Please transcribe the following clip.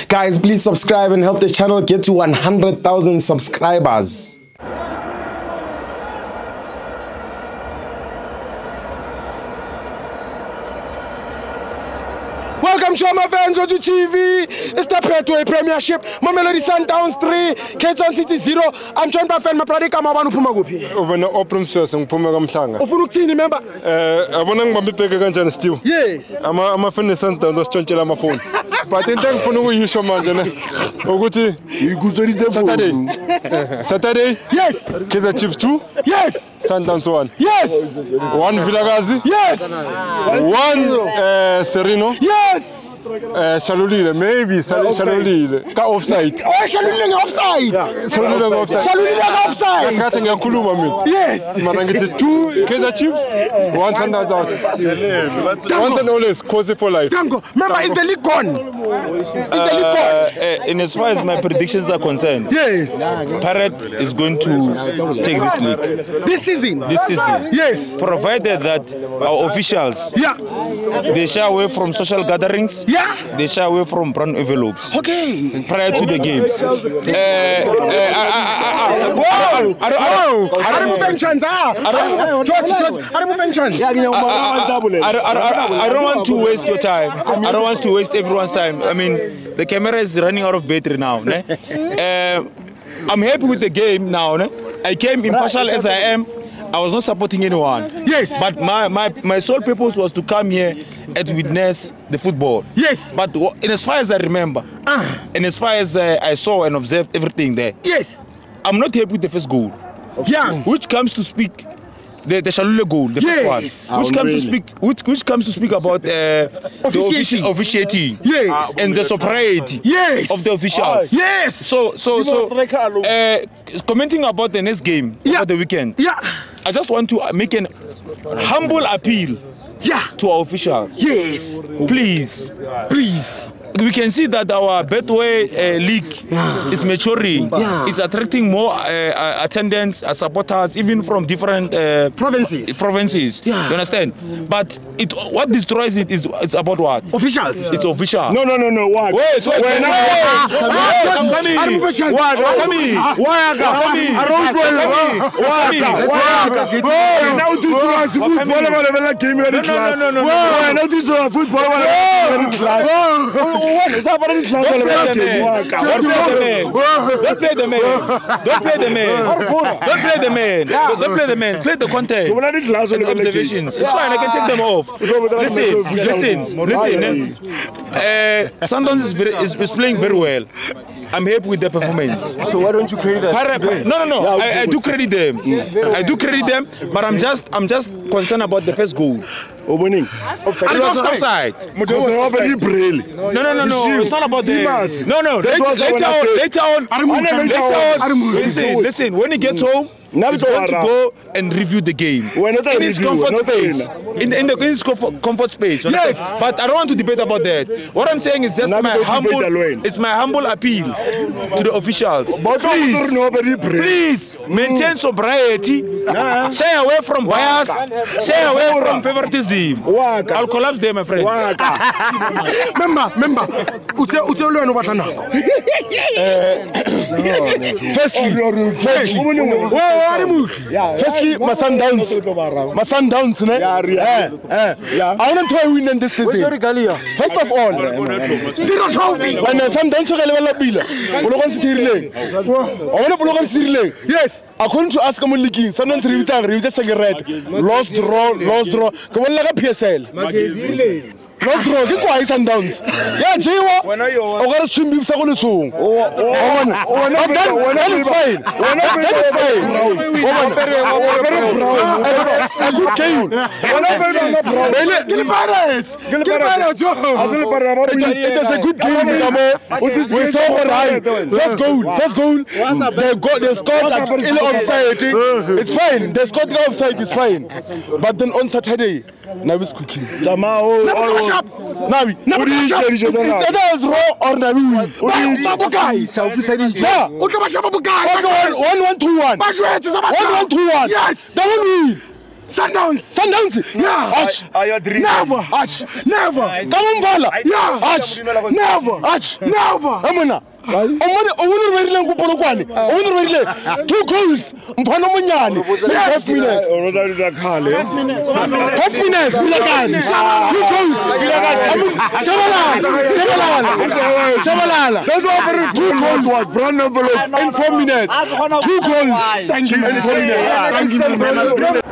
Guys, please subscribe and help the channel get to 100,000 subscribers. Welcome to FANS Wethu TV. It's the Betway Premiership. Mamelodi Sundowns 3, Cape Town City 0. I'm joined by fan Mamelodi. Kama abantu phuma kuphi? Uvena opromsos ngiphuma kamhlanga. Ufuna ukuthini member? Abona ngibambibheke kanjani Steve? Yes. Ama FANS Sundowns ositshontshela amafoni. But into engifuna ukuyisho manje ne ukuthi Saturday? Yes. Kaizer Chiefs 2? Yes. Sundowns 1? Yes. 1 Vilakazi? Yes. 1 Serino? Yes. Shalulile, maybe Shalulile. Ka offside. Oh, Shalulile offside. Shalulile offside. Shalulile offside. Ngakhathi ngiyakhuluma mina. Yes. Mana ngithi 2 Kaizer Chiefs, 1 Sundowns out. Once and always, cause for life. Tango, remember, is the league gone? Is the league gone? In as far as my predictions are concerned, yes. Pirate is going to take this league. This season? This season. Yes. Provided that our officials, they shy away from social gatherings. They shy away from brown envelopes. Okay. Prior to the games. I don't want to waste your time. I don't want to waste everyone's time. I mean, the camera is running out of battery now. I'm happy with the game now. I came impartial as I am. I was not supporting anyone. Yes. But my sole purpose was to come here and witness the football. Yes. But in as far as I remember, and as far as I saw and observed everything there, yes, I'm not happy with the first goal. Which comes to speak the Shalule goal, the first one. Which comes to speak about the officiating. Yes. And the sobriety of the officials. Yes. So commenting about the next game over the weekend. I just want to make an humble appeal to our officials. Yes. Please. We can see that our Betway league is maturing. It's attracting more attendants, supporters, even from different provinces. You understand? But what destroys it is it's about what? Officials. It's official. No. What? Wait. Don't play the man. Play the content. Observations. It's fine. I can take them off. Listen. Sundowns is playing very well. I'm happy with their performance. So why don't you credit us? No. I do credit them. I do credit them, but I'm just concerned about the first goal. It was offside. No. It's not about the. No. Later on. Listen. When he gets home, he's going to go and review the game in his comfort space. In his comfort space. Yes. But I don't want to debate about that. What I'm saying is just my humble appeal to the officials. Please maintain sobriety. Stay away from bias. Stay away from favoritism. I'll collapse there, my friend. Member. Firstly, my Sundowns, I want to win in this season. First of all, zero trophy. When Sundowns yes, according to ask League, Sundowns lost draw. Come on, like a PSL. Lost draw, get why Sundowns. Yeah, Jiwa. Or else trim beef so. That is fine. A good game. It is a good game. We saw right. First goal. They scored like ill offside. It's fine. They scored the offside. It's fine. But then on Saturday, now it's cookies. Nabi. It's either draw or Nabi. 1-1-2-1. Yes. They won't win. Sundowns. Yeah. Arch. Never. Arch. Never. Come on, Vala. Yeah. Arch. Never. Arch. Never. Amuna. Two goals. 5 minutes. 5 minutes. 2 goals. Shabalala. 2 goals. Brown envelope in 4 minutes. 2 goals. Thank you. In 4 minutes. Thank you.